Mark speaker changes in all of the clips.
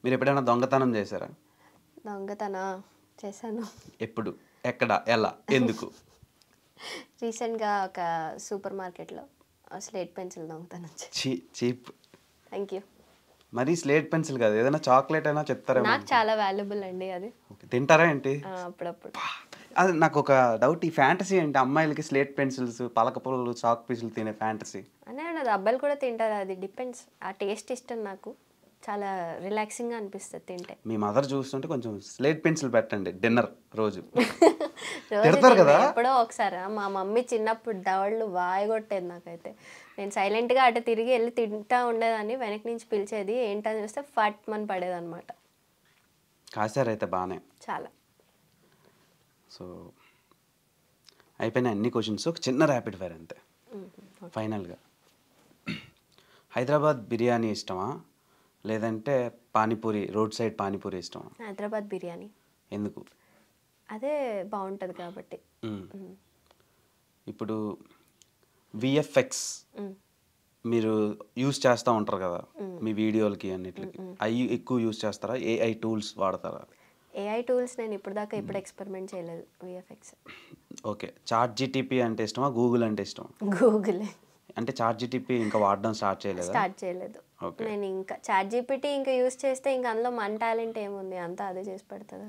Speaker 1: మీరు ఎప్పుడైనా దొంగతనం చేశారా?
Speaker 2: దొంగతనా చేశాను.
Speaker 1: ఎప్పుడు? ఎక్కడ? ఎలా? ఎందుకు?
Speaker 2: రీసెంట్గా ఒక సూపర్ మార్కెట్లో స్లేట్ పెన్సిల్ దొంగతనం
Speaker 1: చీప్.
Speaker 2: Thank you.
Speaker 1: మరి స్లేట్ పెన్సిల్ కాదు, ఏదైనా చాక్లెట్ అయినా చెప్తారేమో.
Speaker 2: నాకు చాలా వాల్యుబుల్ అండి అది.
Speaker 1: తింటారా ఏంటి?
Speaker 2: అప్పుడప్పుడు.
Speaker 1: అది నాకు ఒక డౌట్, ఈ ఫ్యాంటసీ ఏంటి అమ్మాయిలకి స్లేట్ పెన్సిల్స్, పలక పుల్లలు, చాక్ పీసులు తినే ఫ్యాంటసీ?
Speaker 2: అనే అది అబ్బాయిలు కూడా తింటారు, అది డిపెండ్స్. ఆ టేస్ట్ ఇష్టం నాకు, చాలా రిలాక్సింగ్గా అనిపిస్తుంది తింటే.
Speaker 1: మీ మదర్ చూస్తుంటే కొంచెం స్లేట్ పెన్సిల్ పెట్టండి డిన్నర్ రోజు.
Speaker 2: రోజు
Speaker 1: తిడతారు కదా?
Speaker 2: ఎప్పుడో ఒకసారి. మా మమ్మీ చిన్నప్పుడు దవళ్ళు వాయగొట్టేది నాకైతే. నేను సైలెంట్గా అటు తిరిగి వెళ్ళి తింటా ఉండేదాన్ని, వెనక నుంచి పిలిచేది, ఏంటని చూస్తే ఫట్ మని పడేదన్నమాట.
Speaker 1: కాసారైతే బాగానే.
Speaker 2: చాలా.
Speaker 1: సో అయిపోయినాయి అన్ని క్వశ్చన్స్. ఒక చిన్న ర్యాపిడ్ ఫైర్ అంతే ఫైనల్గా. హైదరాబాద్ బిర్యానీ ఇష్టమా, లేదంటే పానీపూరి, రోడ్ సైడ్ పానీపూరి ఇష్టమా?
Speaker 2: హైదరాబాద్ బిర్యానీ.
Speaker 1: ఎందుకు?
Speaker 2: అదే బాగుంటుంది కాబట్టి.
Speaker 1: ఇప్పుడు విఎఫ్ఎక్స్ మీరు యూస్ చేస్తూ ఉంటారు కదా మీ వీడియోలకి అన్నిటికి, అవి ఎక్కువ యూస్ చేస్తారా? ఏఐ టూల్స్ వాడతారా?
Speaker 2: ఏఐ టూల్స్ నేను ఇప్పుడు ఎక్స్పెరిమెంట్ చేయలేదు విఎఫ్ఎక్స్.
Speaker 1: ఓకే. చాట్ జీటీపీ అంటే ఇష్టమా, గూగుల్ అంటే ఇష్టమా?
Speaker 2: గూగులే.
Speaker 1: అంటే చాట్ జీటీపీ ఇంకా వాడడం స్టార్ట్
Speaker 2: చేయలేదు. నేను ఇంకా చాట్ జీపీటీ ఇంకా యూస్ చేస్తే ఇంకా అందులో మన టాలెంట్ ఏముంది, అంతా అదే చేసి పెడుతుంది.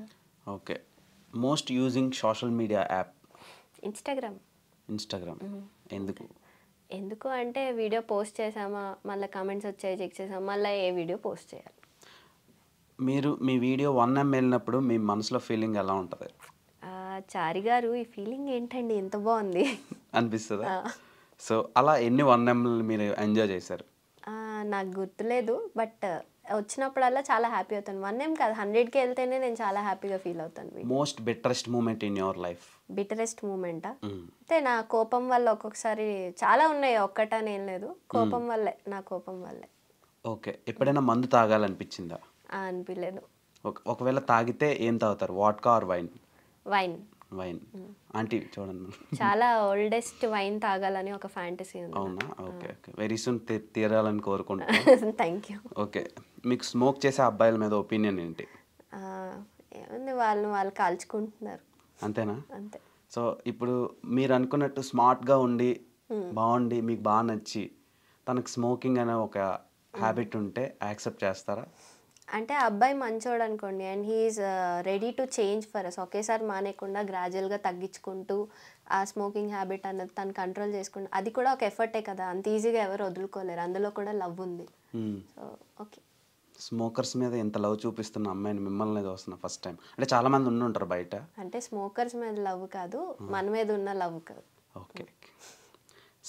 Speaker 1: Okay. Most using social media app?
Speaker 2: Instagram. ఎందుకు అంటే వీడియో పోస్ట్ చేసామా, మళ్ళీ కామెంట్స్ వచ్చాయి, చెక్ చేసామా, మళ్ళీ ఏ వీడియో పోస్ట్ చేయాలి.
Speaker 1: మీరు మీ వీడియో 1M వెళ్ళినప్పుడు మీ మనసులో ఫీలింగ్ ఎలా ఉంటుంది?
Speaker 2: చారి గారు ఈ ఫీలింగ్ ఏంటండి ఎంత బాగుంది
Speaker 1: అనిపిస్తుందా? సో అలా ఎన్ని 1M మీరు ఎంజాయ్ చేశారు?
Speaker 2: నాకు గుర్తులేదు, బట్ వచ్చినప్పుడల్లా చాలా హ్యాపీ అవుతాను. 1M కాదు, 100K వెళ్తేనే నేను చాలా హ్యాపీగా ఫీల్ అవుతాను.
Speaker 1: Most betterest moment in your life?
Speaker 2: Betterest మూమెంటా అంటే నా కోపం వల్ల ఒక్కొక్కసారి చాలా ఉన్నాయి, ఒక్కటని ఏం లేదు, కోపం వల్లే, నా కోపం వల్లే.
Speaker 1: ఓకే. ఎప్పుడైనా మందు తాగాలనిపించిందా?
Speaker 2: అనిపించలేదు.
Speaker 1: ఒకవేళ తాగితే ఏం తాగుతారు, vodka or wine?
Speaker 2: Wine.
Speaker 1: Aunty చూడండి,
Speaker 2: చాలా ఓల్డెస్ట్ వైన్ తాగాలని ఒక ఫ్యాంటసీ ఉంది.
Speaker 1: అవునా? ఓకే. వెరీ సూన్ తీరాలని కోరుకుంటున్నాను.
Speaker 2: Thank you.
Speaker 1: ఓకే. మీకు స్మోక్ చేసే అబ్బాయిల మీద ఒపీనియన్ ఏంటి?
Speaker 2: ఏముంది, వాళ్ళు కాల్చుకుంటున్నారు,
Speaker 1: అంతేనా?
Speaker 2: అంతే.
Speaker 1: సో ఇప్పుడు మీరు అనుకున్నట్టు స్మార్ట్గా ఉండి బాగుండి మీకు బాగా నచ్చి తనకు స్మోకింగ్ అనే ఒక హ్యాబిట్ ఉంటే యాక్సెప్ట్ చేస్తారా?
Speaker 2: అంటే అబ్బాయి మంచోడు అనుకోండి, and he's ready to change for us, ఒకేసారి మానేయకుండా గ్రాడ్యువల్గా తగ్గించుకుంటూ ఆ స్మోకింగ్ హ్యాబిట్ అన్నది తను కంట్రోల్ చేసుకుంటూ, అది కూడా ఒక ఎఫర్టే కదా, అంత ఈజీగా ఎవరు వదులుకోలేరు, అందులో కూడా లవ్ ఉంది. So okay.
Speaker 1: స్మోకర్స్ మీద ఎంత లవ్ చూపిస్తున్న అమ్మాయిని మిమ్మల్ని చూస్తున్నా ఫస్ట్ టైం. అంటే చాలా మంది ఉండుంటారు బయట.
Speaker 2: అంటే స్మోకర్స్ మీద లవ్ కాదు, మన మీద ఉన్న లవ్ కాదు.
Speaker 1: ఓకే.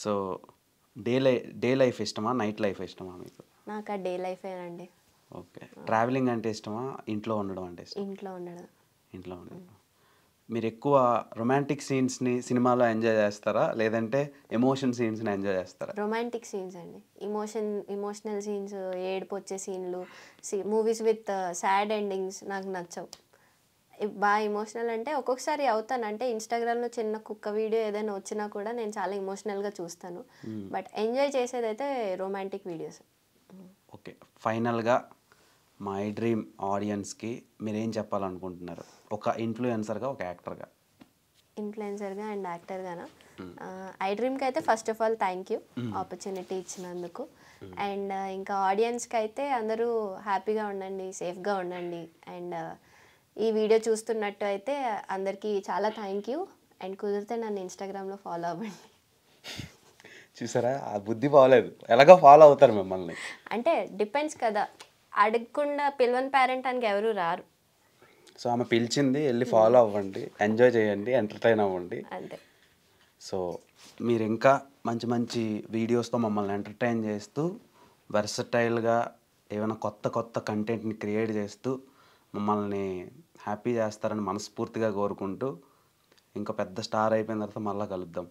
Speaker 1: సో డే లైఫ్ ఇష్టమా, నైట్ లైఫ్ ఇష్టమా మీకు?
Speaker 2: నాకు ఆ డే లైఫేనండి.
Speaker 1: ఓకే. ట్రావెలింగ్ అంటే ఇష్టమా, ఇంట్లో ఉండడం అంటే ఇష్టమా?
Speaker 2: ఇంట్లో ఉండడం.
Speaker 1: మీరు ఎక్కువ రొమాంటిక్ సీన్స్ని సినిమాలో ఎంజాయ్ చేస్తారా, లేదంటే ఎమోషన్ సీన్స్ని ఎంజాయ్ చేస్తారా?
Speaker 2: రొమాంటిక్ సీన్స్ అండి. ఇమోషనల్ సీన్స్, ఏడుపు వచ్చే సీన్లు, మూవీస్ విత్ సాడ్ ఎండింగ్స్ నాకు నచ్చవు. బాగా ఎమోషనల్ అంటే ఒక్కొక్కసారి అవుతాను, అంటే ఇన్స్టాగ్రామ్లో చిన్న కుక్క వీడియో ఏదైనా వచ్చినా కూడా నేను చాలా ఎమోషనల్గా చూస్తాను, బట్ ఎంజాయ్ చేసేదైతే రొమాంటిక్ వీడియోస్.
Speaker 1: ఓకే. ఫైనల్గా మై డ్రీమ్ ఆడియన్స్కి మీరేం చెప్పాలనుకుంటున్నారు, ఒక ఇన్ఫ్లుయెన్సర్గా, ఒక యాక్టర్గా?
Speaker 2: ఇన్ఫ్లుయెన్సర్గా అండ్ యాక్టర్గానా? ఐ డ్రీమ్కి అయితే first of all thank you opportunity ఇచ్చినందుకు. అండ్ ఇంకా ఆడియన్స్కి అయితే అందరూ హ్యాపీగా ఉండండి, సేఫ్గా ఉండండి, అండ్ ఈ వీడియో చూస్తున్నట్టు అయితే అందరికీ చాలా థ్యాంక్ యూ. అండ్ కుదిరితే నన్ను ఇన్స్టాగ్రామ్లో ఫాలో అవ్వండి.
Speaker 1: చూసారా, ఆ బుద్ధి బాగలేదు, ఎలాగో ఫాలో అవుతారు మిమ్మల్ని.
Speaker 2: అంటే డిపెండ్స్ కదా, అడగకుండా పిలవని పేరెంట్ అని ఎవరు రారు.
Speaker 1: సో ఆమె పిలిచింది, వెళ్ళి ఫాలో అవ్వండి, ఎంజాయ్ చేయండి, ఎంటర్టైన్ అవ్వండి,
Speaker 2: అంతే.
Speaker 1: సో మీరు ఇంకా మంచి మంచి వీడియోస్తో మమ్మల్ని ఎంటర్టైన్ చేస్తూ వెర్సటైల్గా ఏమైనా కొత్త కంటెంట్ని క్రియేట్ చేస్తూ మమ్మల్ని హ్యాపీ చేస్తారని మనస్ఫూర్తిగా కోరుకుంటూ, ఇంకా పెద్ద స్టార్ అయిపోయిన తర్వాత మళ్ళీ కలుద్దాం.